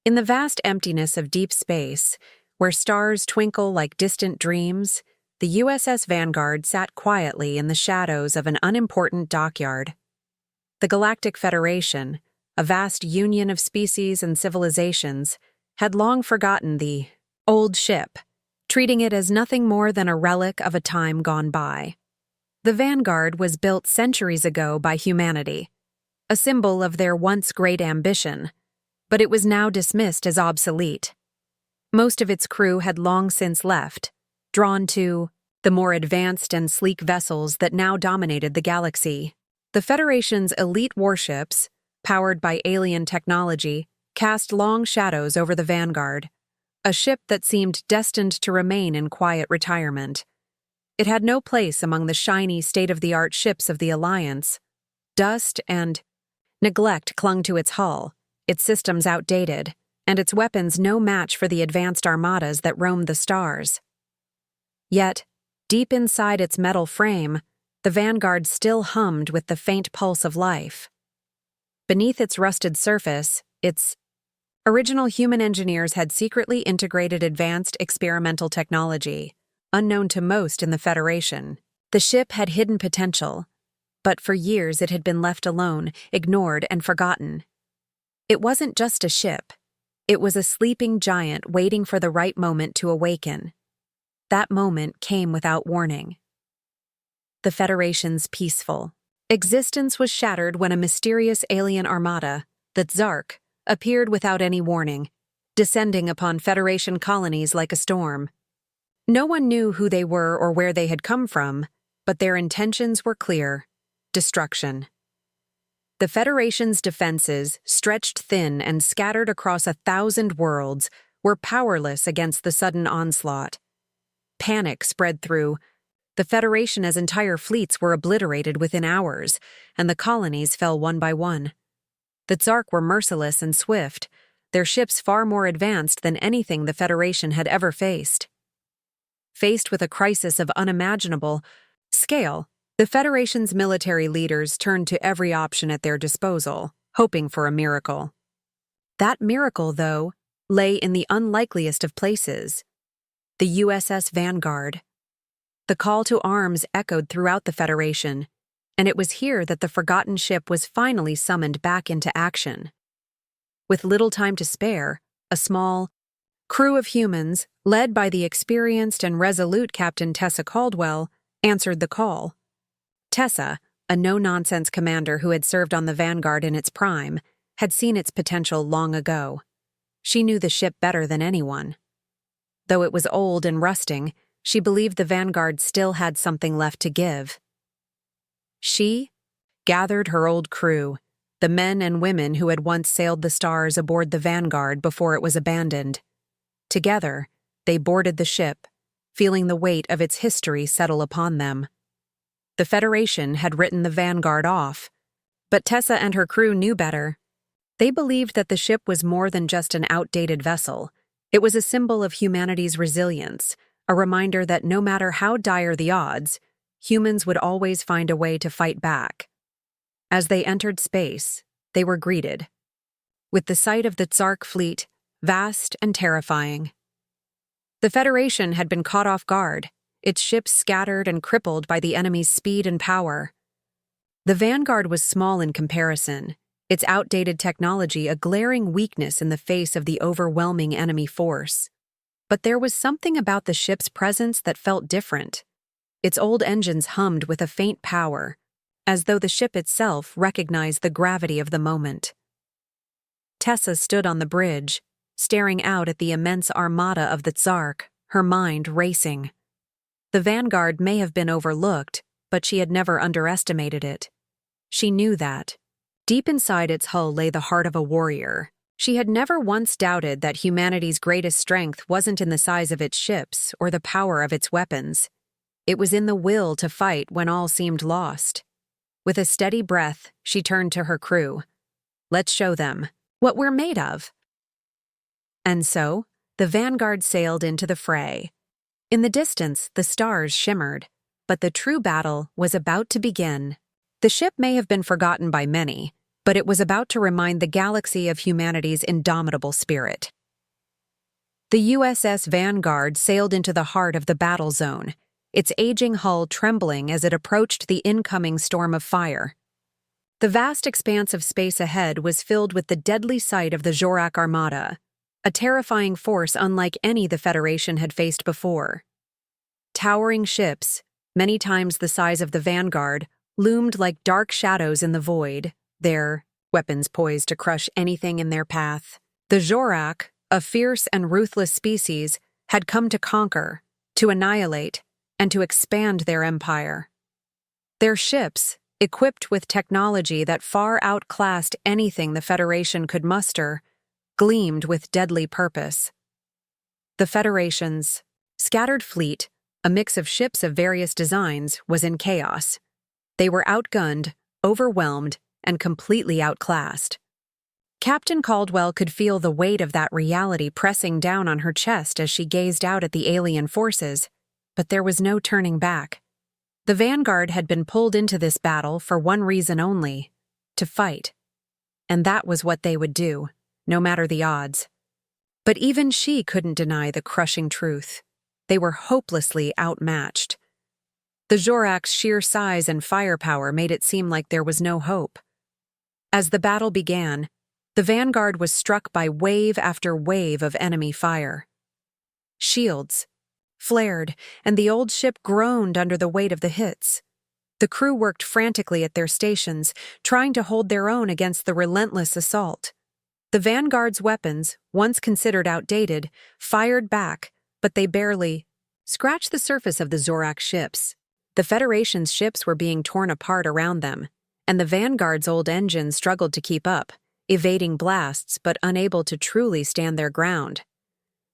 In the vast emptiness of deep space, where stars twinkle like distant dreams, the USS Vanguard sat quietly in the shadows of an unimportant dockyard. The Galactic Federation, a vast union of species and civilizations, had long forgotten the old ship, treating it as nothing more than a relic of a time gone by. The Vanguard was built centuries ago by humanity, a symbol of their once great ambition, but it was now dismissed as obsolete. Most of its crew had long since left, drawn to the more advanced and sleek vessels that now dominated the galaxy. The Federation's elite warships, powered by alien technology, cast long shadows over the Vanguard, a ship that seemed destined to remain in quiet retirement. It had no place among the shiny, state-of-the-art ships of the Alliance. Dust and neglect clung to its hull, its systems outdated, and its weapons no match for the advanced armadas that roamed the stars. Yet, deep inside its metal frame, the Vanguard still hummed with the faint pulse of life. Beneath its rusted surface, its original human engineers had secretly integrated advanced experimental technology, unknown to most in the Federation. The ship had hidden potential, but for years it had been left alone, ignored, and forgotten. It wasn't just a ship. It was a sleeping giant waiting for the right moment to awaken. That moment came without warning. The Federation's peaceful existence was shattered when a mysterious alien armada, the Tsark, appeared without any warning, descending upon Federation colonies like a storm. No one knew who they were or where they had come from, but their intentions were clear: destruction. The Federation's defenses, stretched thin and scattered across 1,000 worlds, were powerless against the sudden onslaught. Panic spread through the Federation as entire fleets were obliterated within hours, and the colonies fell one by one. The Tsark were merciless and swift, their ships far more advanced than anything the Federation had ever faced. Faced with a crisis of unimaginable scale, the Federation's military leaders turned to every option at their disposal, hoping for a miracle. That miracle, though, lay in the unlikeliest of places: the USS Vanguard. The call to arms echoed throughout the Federation, and it was here that the forgotten ship was finally summoned back into action. With little time to spare, a small crew of humans, led by the experienced and resolute Captain Tessa Caldwell, answered the call. Tessa, a no-nonsense commander who had served on the Vanguard in its prime, had seen its potential long ago. She knew the ship better than anyone. Though it was old and rusting, she believed the Vanguard still had something left to give. She gathered her old crew, the men and women who had once sailed the stars aboard the Vanguard before it was abandoned. Together, they boarded the ship, feeling the weight of its history settle upon them. The Federation had written the Vanguard off, but Tessa and her crew knew better. They believed that the ship was more than just an outdated vessel. It was a symbol of humanity's resilience, a reminder that no matter how dire the odds, humans would always find a way to fight back. As they entered space, they were greeted with the sight of the Tsark fleet, vast and terrifying. The Federation had been caught off guard, its ships scattered and crippled by the enemy's speed and power. The Vanguard was small in comparison, its outdated technology a glaring weakness in the face of the overwhelming enemy force. But there was something about the ship's presence that felt different. Its old engines hummed with a faint power, as though the ship itself recognized the gravity of the moment. Tessa stood on the bridge, staring out at the immense armada of the Tsark, her mind racing. The Vanguard may have been overlooked, but she had never underestimated it. She knew that. Deep inside its hull lay the heart of a warrior. She had never once doubted that humanity's greatest strength wasn't in the size of its ships or the power of its weapons. It was in the will to fight when all seemed lost. With a steady breath, she turned to her crew. "Let's show them what we're made of." And so, the Vanguard sailed into the fray. In the distance, the stars shimmered, but the true battle was about to begin. The ship may have been forgotten by many, but it was about to remind the galaxy of humanity's indomitable spirit. The USS Vanguard sailed into the heart of the battle zone, its aging hull trembling as it approached the incoming storm of fire. The vast expanse of space ahead was filled with the deadly sight of the Zorak Armada, a terrifying force unlike any the Federation had faced before. Towering ships, many times the size of the Vanguard, loomed like dark shadows in the void, their weapons poised to crush anything in their path. The Zorak, a fierce and ruthless species, had come to conquer, to annihilate, and to expand their empire. Their ships, equipped with technology that far outclassed anything the Federation could muster, gleamed with deadly purpose. The Federation's scattered fleet, a mix of ships of various designs, was in chaos. They were outgunned, overwhelmed, and completely outclassed. Captain Caldwell could feel the weight of that reality pressing down on her chest as she gazed out at the alien forces, but there was no turning back. The Vanguard had been pulled into this battle for one reason only: to fight. And that was what they would do, no matter the odds. But even she couldn't deny the crushing truth. They were hopelessly outmatched. The Zorak's sheer size and firepower made it seem like there was no hope. As the battle began, the Vanguard was struck by wave after wave of enemy fire. Shields flared, and the old ship groaned under the weight of the hits. The crew worked frantically at their stations, trying to hold their own against the relentless assault. The Vanguard's weapons, once considered outdated, fired back, but they barely scratched the surface of the Zorak ships. The Federation's ships were being torn apart around them, and the Vanguard's old engines struggled to keep up, evading blasts but unable to truly stand their ground.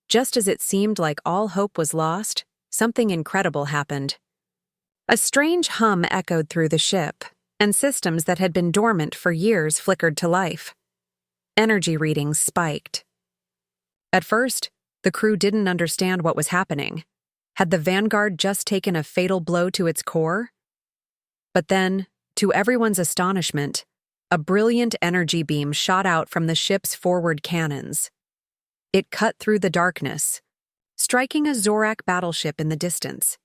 Just as it seemed like all hope was lost, something incredible happened. A strange hum echoed through the ship, and systems that had been dormant for years flickered to life. Energy readings spiked. At first, the crew didn't understand what was happening. Had the Vanguard just taken a fatal blow to its core? But then, to everyone's astonishment, a brilliant energy beam shot out from the ship's forward cannons. It cut through the darkness, striking a Zorak battleship in the distance.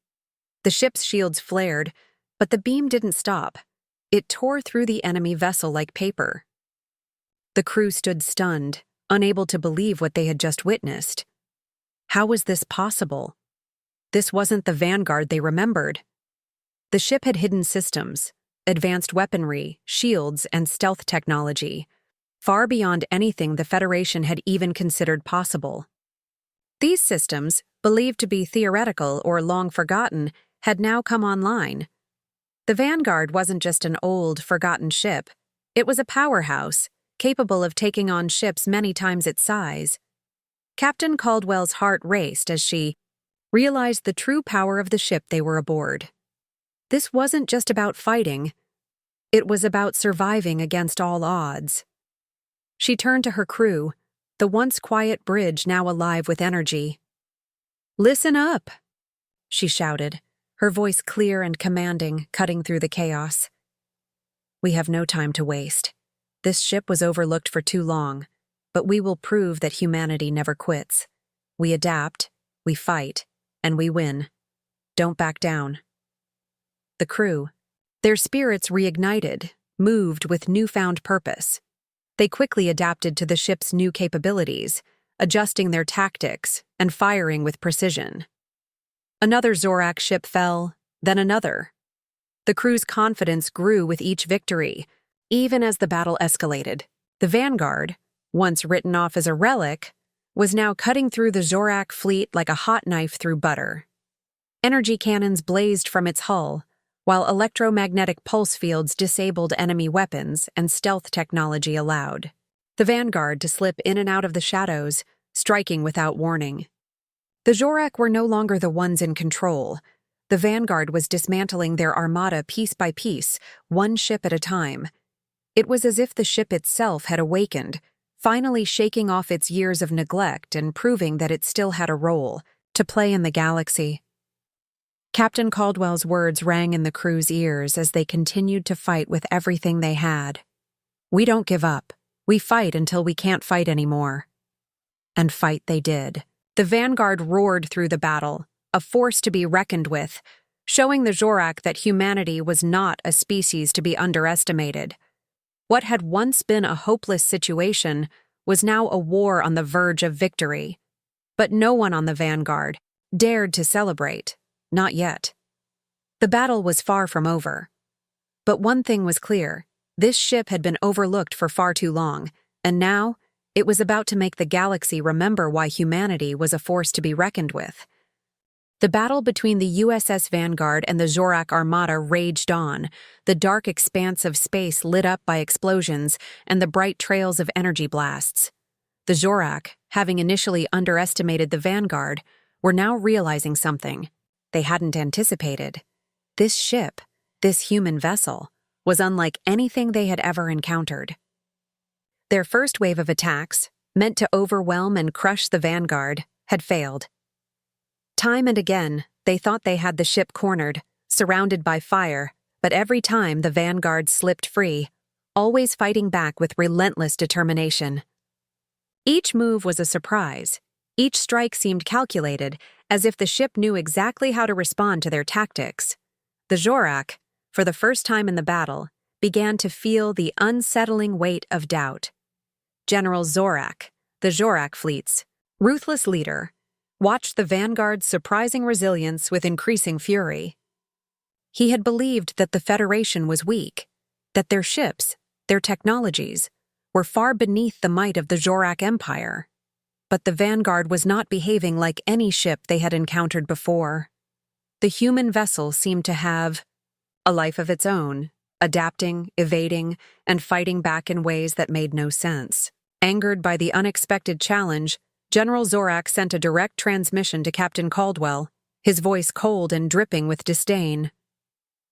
The ship's shields flared, but the beam didn't stop. It tore through the enemy vessel like paper. The crew stood stunned, unable to believe what they had just witnessed. How was this possible? This wasn't the Vanguard they remembered. The ship had hidden systems, advanced weaponry, shields, and stealth technology, far beyond anything the Federation had even considered possible. These systems, believed to be theoretical or long forgotten, had now come online. The Vanguard wasn't just an old, forgotten ship. It was a powerhouse, capable of taking on ships many times its size. Captain Caldwell's heart raced as she realized the true power of the ship they were aboard. This wasn't just about fighting. It was about surviving against all odds. She turned to her crew, the once quiet bridge now alive with energy. "Listen up," she shouted, her voice clear and commanding, cutting through the chaos. "We have no time to waste. This ship was overlooked for too long, but we will prove that humanity never quits. We adapt, we fight, and we win. Don't back down." The crew, their spirits reignited, moved with newfound purpose. They quickly adapted to the ship's new capabilities, adjusting their tactics and firing with precision. Another Zorak ship fell, then another. The crew's confidence grew with each victory, even as the battle escalated. The Vanguard, once written off as a relic, was now cutting through the Zorak fleet like a hot knife through butter. Energy cannons blazed from its hull, while electromagnetic pulse fields disabled enemy weapons and stealth technology allowed the Vanguard to slip in and out of the shadows, striking without warning. The Zorak were no longer the ones in control. The Vanguard was dismantling their armada piece by piece, one ship at a time. It was as if the ship itself had awakened, finally shaking off its years of neglect and proving that it still had a role to play in the galaxy. Captain Caldwell's words rang in the crew's ears as they continued to fight with everything they had. "We don't give up. We fight until we can't fight anymore." And fight they did. The vanguard roared through the battle, a force to be reckoned with, showing the Zorak that humanity was not a species to be underestimated. What had once been a hopeless situation was now a war on the verge of victory. But no one on the vanguard dared to celebrate, not yet. The battle was far from over. But one thing was clear: this ship had been overlooked for far too long, and now it was about to make the galaxy remember why humanity was a force to be reckoned with. The battle between the USS Vanguard and the Zorak Armada raged on, the dark expanse of space lit up by explosions and the bright trails of energy blasts. The Zorak, having initially underestimated the Vanguard, were now realizing something they hadn't anticipated. This ship, this human vessel, was unlike anything they had ever encountered. Their first wave of attacks, meant to overwhelm and crush the Vanguard, had failed. Time and again, they thought they had the ship cornered, surrounded by fire, but every time the Vanguard slipped free, always fighting back with relentless determination. Each move was a surprise. Each strike seemed calculated, as if the ship knew exactly how to respond to their tactics. The Zorak, for the first time in the battle, began to feel the unsettling weight of doubt. General Zorak, the Zorak fleet's ruthless leader, watched the Vanguard's surprising resilience with increasing fury. He had believed that the Federation was weak, that their ships, their technologies, were far beneath the might of the Zorak Empire. But the Vanguard was not behaving like any ship they had encountered before. The human vessel seemed to have a life of its own, adapting, evading, and fighting back in ways that made no sense. Angered by the unexpected challenge, General Zorak sent a direct transmission to Captain Caldwell, his voice cold and dripping with disdain.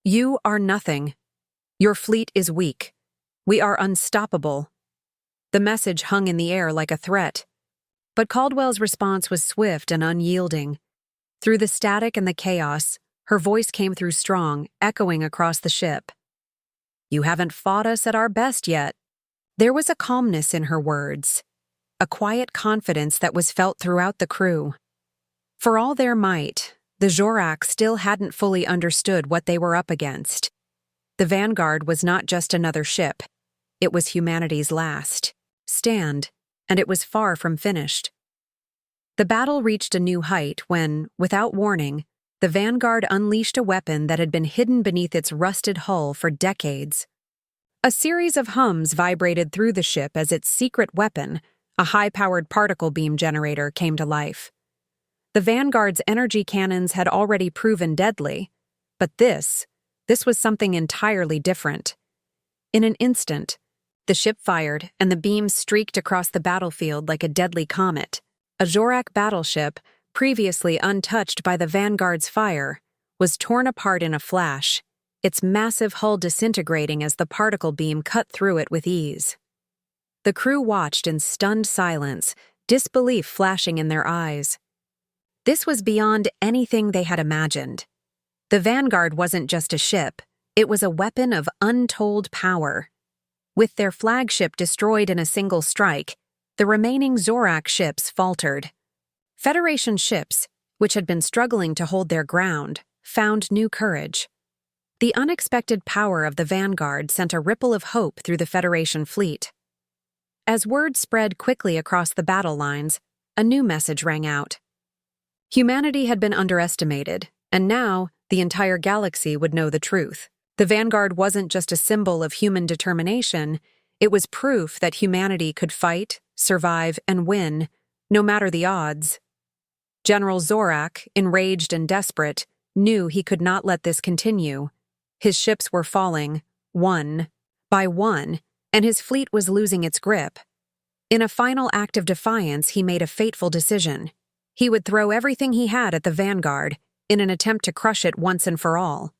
"You are nothing. Your fleet is weak. We are unstoppable." The message hung in the air like a threat. But Caldwell's response was swift and unyielding. Through the static and the chaos, her voice came through strong, echoing across the ship. "You haven't fought us at our best yet." There was a calmness in her words, a quiet confidence that was felt throughout the crew. For all their might, the Zorak still hadn't fully understood what they were up against. The Vanguard was not just another ship. It was humanity's last stand, and it was far from finished. The battle reached a new height when, without warning, the Vanguard unleashed a weapon that had been hidden beneath its rusted hull for decades. A series of hums vibrated through the ship as its secret weapon, a high-powered particle beam generator, came to life. The Vanguard's energy cannons had already proven deadly, but this was something entirely different. In an instant, the ship fired and the beams streaked across the battlefield like a deadly comet. A Zorak battleship, previously untouched by the Vanguard's fire, was torn apart in a flash, its massive hull disintegrating as the particle beam cut through it with ease. The crew watched in stunned silence, disbelief flashing in their eyes. This was beyond anything they had imagined. The Vanguard wasn't just a ship, it was a weapon of untold power. With their flagship destroyed in a single strike, the remaining Zorak ships faltered. Federation ships, which had been struggling to hold their ground, found new courage. The unexpected power of the Vanguard sent a ripple of hope through the Federation fleet. As word spread quickly across the battle lines, a new message rang out. Humanity had been underestimated, and now the entire galaxy would know the truth. The Vanguard wasn't just a symbol of human determination, it was proof that humanity could fight, survive, and win, no matter the odds. General Zorak, enraged and desperate, knew he could not let this continue. His ships were falling, one by one, and his fleet was losing its grip. In a final act of defiance, he made a fateful decision. He would throw everything he had at the Vanguard in an attempt to crush it once and for all.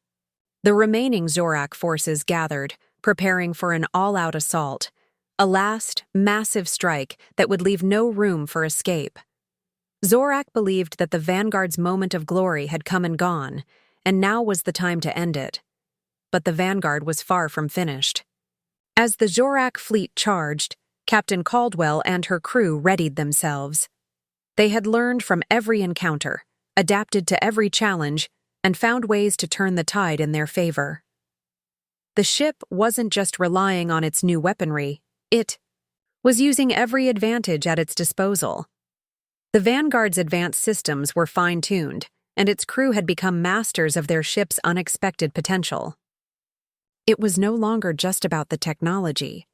The remaining Zorak forces gathered, preparing for an all-out assault, a last, massive strike that would leave no room for escape. Zorak believed that the Vanguard's moment of glory had come and gone, and now was the time to end it. But the Vanguard was far from finished. As the Zorak fleet charged, Captain Caldwell and her crew readied themselves. They had learned from every encounter, adapted to every challenge, and found ways to turn the tide in their favor. The ship wasn't just relying on its new weaponry, it was using every advantage at its disposal. The Vanguard's advanced systems were fine-tuned, and its crew had become masters of their ship's unexpected potential. It was no longer just about the technology.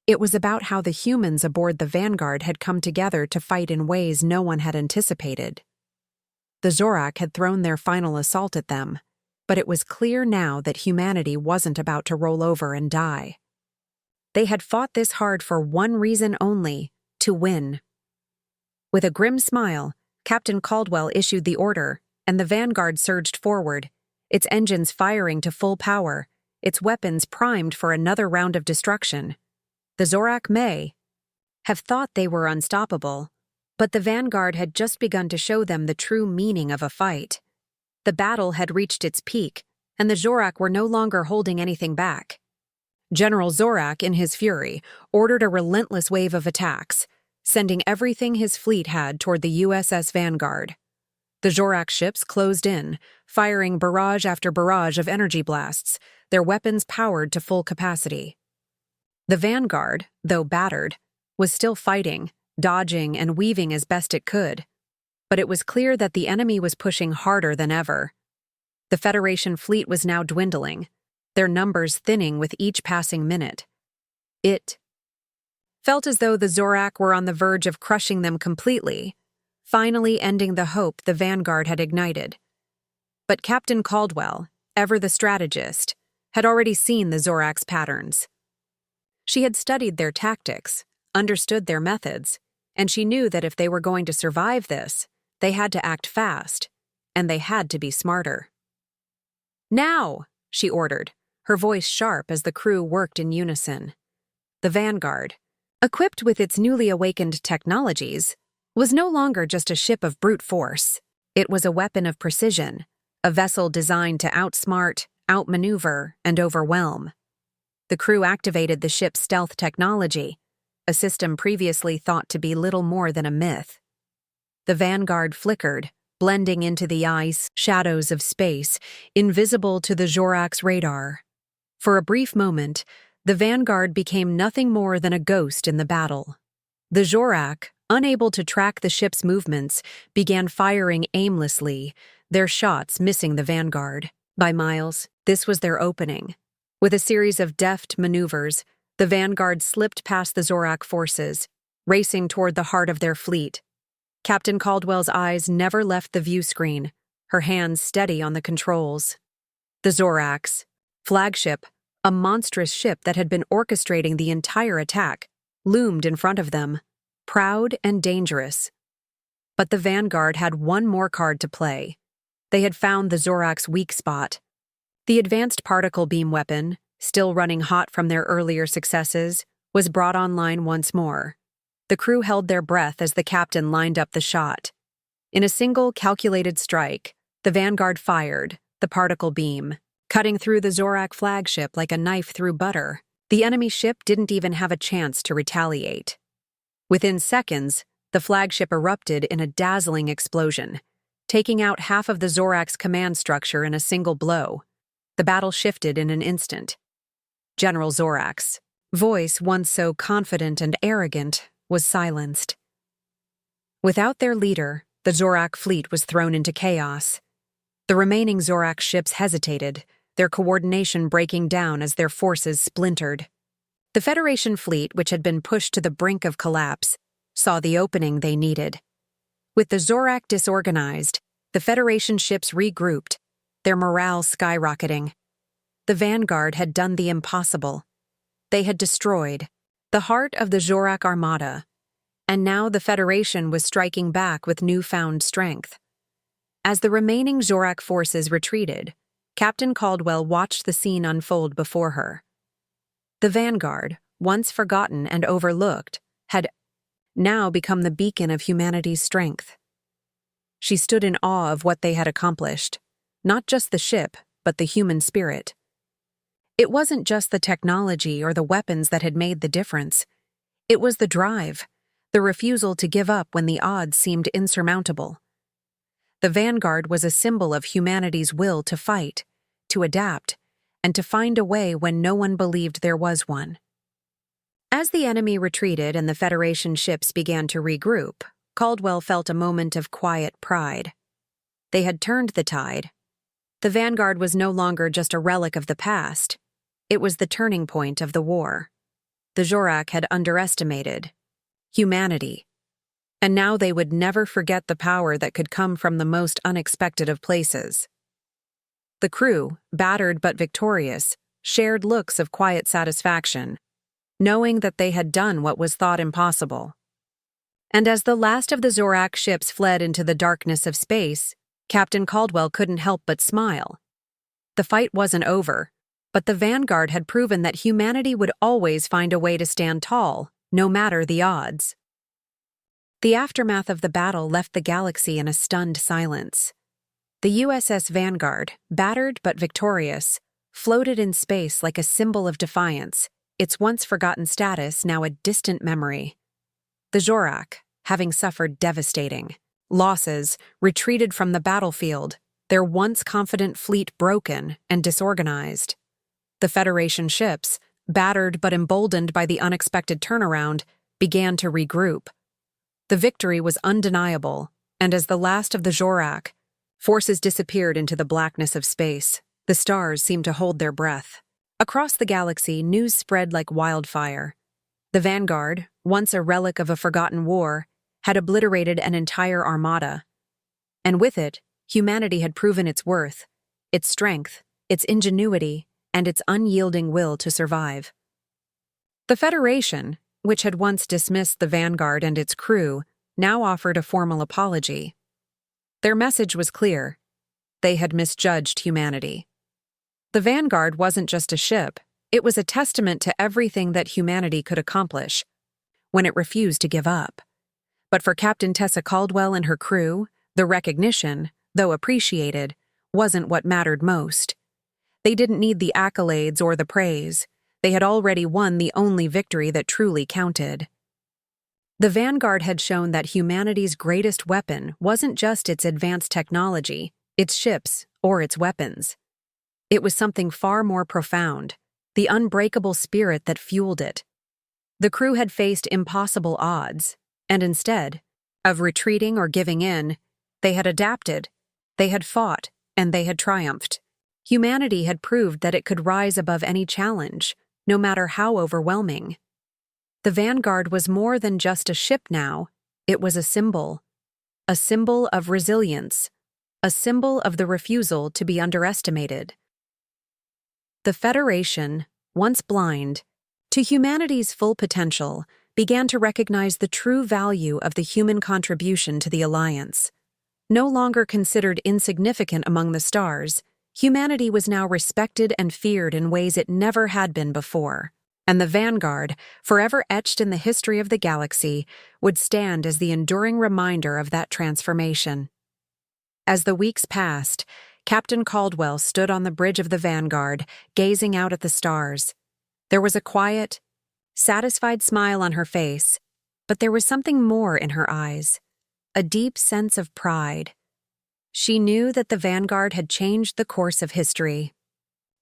It was about how the humans aboard the Vanguard had come together to fight in ways no one had anticipated. The Zorak had thrown their final assault at them, but it was clear now that humanity wasn't about to roll over and die. They had fought this hard for one reason only: to win. With a grim smile, Captain Caldwell issued the order, and the Vanguard surged forward, its engines firing to full power, its weapons primed for another round of destruction. The Zorak may have thought they were unstoppable, but the Vanguard had just begun to show them the true meaning of a fight. The battle had reached its peak, and the Zorak were no longer holding anything back. General Zorak, in his fury, ordered a relentless wave of attacks, sending everything his fleet had toward the USS Vanguard. The Zorak ships closed in, firing barrage after barrage of energy blasts, their weapons powered to full capacity. The Vanguard, though battered, was still fighting, dodging and weaving as best it could. But it was clear that the enemy was pushing harder than ever. The Federation fleet was now dwindling, their numbers thinning with each passing minute. It felt as though the Zorak were on the verge of crushing them completely, finally ending the hope the Vanguard had ignited. But Captain Caldwell, ever the strategist, had already seen the Zorak's patterns. She had studied their tactics, understood their methods, and she knew that if they were going to survive this, they had to act fast, and they had to be smarter. "Now!" she ordered, her voice sharp as the crew worked in unison. The Vanguard, equipped with its newly awakened technologies, was no longer just a ship of brute force. It was a weapon of precision, a vessel designed to outsmart, outmaneuver, and overwhelm. The crew activated the ship's stealth technology, a system previously thought to be little more than a myth. The Vanguard flickered, blending into the ice shadows of space, invisible to the Zorak's radar. For a brief moment, the Vanguard became nothing more than a ghost in the battle. The Zorak, unable to track the ship's movements, began firing aimlessly, their shots missing the Vanguard by miles. This was their opening. With a series of deft maneuvers, the Vanguard slipped past the Zorak forces, racing toward the heart of their fleet. Captain Caldwell's eyes never left the view screen, her hands steady on the controls. The Zorak's flagship, a monstrous ship that had been orchestrating the entire attack, loomed in front of them, proud and dangerous. But the Vanguard had one more card to play. They had found the Zorak's weak spot. The advanced particle beam weapon, still running hot from their earlier successes, was brought online once more. The crew held their breath as the captain lined up the shot. In a single calculated strike, the Vanguard fired, the particle beam, cutting through the Zorak flagship like a knife through butter. The enemy ship didn't even have a chance to retaliate. Within seconds, the flagship erupted in a dazzling explosion, taking out half of the Zorak's command structure in a single blow. The battle shifted in an instant. General Zorak's voice, once so confident and arrogant, was silenced. Without their leader, the Zorak fleet was thrown into chaos. The remaining Zorak ships hesitated, their coordination breaking down as their forces splintered. The Federation fleet, which had been pushed to the brink of collapse, saw the opening they needed. With the Zorak disorganized, the Federation ships regrouped, their morale skyrocketing. The Vanguard had done the impossible. They had destroyed the heart of the Zorak Armada, and now the Federation was striking back with newfound strength. As the remaining Zorak forces retreated, Captain Caldwell watched the scene unfold before her. The Vanguard, once forgotten and overlooked, had now become the beacon of humanity's strength. She stood in awe of what they had accomplished, not just the ship, but the human spirit. It wasn't just the technology or the weapons that had made the difference. It was the drive, the refusal to give up when the odds seemed insurmountable. The Vanguard was a symbol of humanity's will to fight, to adapt, and to find a way when no one believed there was one. As the enemy retreated and the Federation ships began to regroup, Caldwell felt a moment of quiet pride. They had turned the tide. The Vanguard was no longer just a relic of the past. It was the turning point of the war. The Zorak had underestimated humanity, and now they would never forget the power that could come from the most unexpected of places. The crew, battered but victorious, shared looks of quiet satisfaction, knowing that they had done what was thought impossible. And as the last of the Zorak ships fled into the darkness of space, Captain Caldwell couldn't help but smile. The fight wasn't over, but the Vanguard had proven that humanity would always find a way to stand tall, no matter the odds. The aftermath of the battle left the galaxy in a stunned silence. The USS Vanguard, battered but victorious, floated in space like a symbol of defiance, its once-forgotten status now a distant memory. The Zorak, having suffered devastating losses, retreated from the battlefield, their once confident fleet broken and disorganized. The Federation ships, battered but emboldened by the unexpected turnaround, began to regroup. The victory was undeniable, and as the last of the Zorak, forces disappeared into the blackness of space, the stars seemed to hold their breath. Across the galaxy, news spread like wildfire. The Vanguard, once a relic of a forgotten war, had obliterated an entire armada. And with it, humanity had proven its worth, its strength, its ingenuity, and its unyielding will to survive. The Federation, which had once dismissed the Vanguard and its crew, now offered a formal apology. Their message was clear. They had misjudged humanity. The Vanguard wasn't just a ship, it was a testament to everything that humanity could accomplish when it refused to give up. But for Captain Tessa Caldwell and her crew, the recognition, though appreciated, wasn't what mattered most. They didn't need the accolades or the praise. They had already won the only victory that truly counted. The Vanguard had shown that humanity's greatest weapon wasn't just its advanced technology, its ships, or its weapons. It was something far more profound, the unbreakable spirit that fueled it. The crew had faced impossible odds, and instead of retreating or giving in, they had adapted, they had fought, and they had triumphed. Humanity had proved that it could rise above any challenge, no matter how overwhelming. The Vanguard was more than just a ship now, it was a symbol of resilience, a symbol of the refusal to be underestimated. The Federation, once blind to humanity's full potential, began to recognize the true value of the human contribution to the Alliance. No longer considered insignificant among the stars, humanity was now respected and feared in ways it never had been before. And the Vanguard, forever etched in the history of the galaxy, would stand as the enduring reminder of that transformation. As the weeks passed, Captain Caldwell stood on the bridge of the Vanguard, gazing out at the stars. There was a quiet, satisfied smile on her face, but there was something more in her eyes, a deep sense of pride. She knew that the Vanguard had changed the course of history.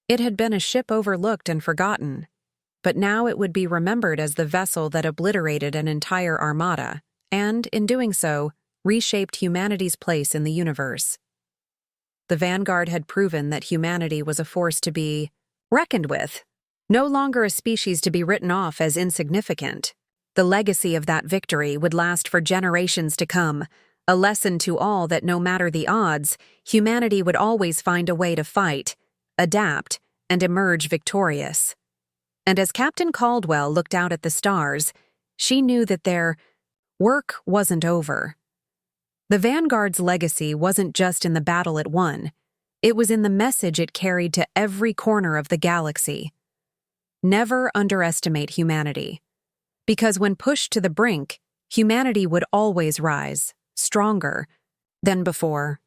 It had been a ship overlooked and forgotten, but now it would be remembered as the vessel that obliterated an entire armada, and, in doing so, reshaped humanity's place in the universe. The Vanguard had proven that humanity was a force to be reckoned with, no longer a species to be written off as insignificant. The legacy of that victory would last for generations to come, a lesson to all that no matter the odds, humanity would always find a way to fight, adapt, and emerge victorious. And as Captain Caldwell looked out at the stars, she knew that their work wasn't over. The Vanguard's legacy wasn't just in the battle it won, it was in the message it carried to every corner of the galaxy. Never underestimate humanity. Because when pushed to the brink, humanity would always rise, stronger than before.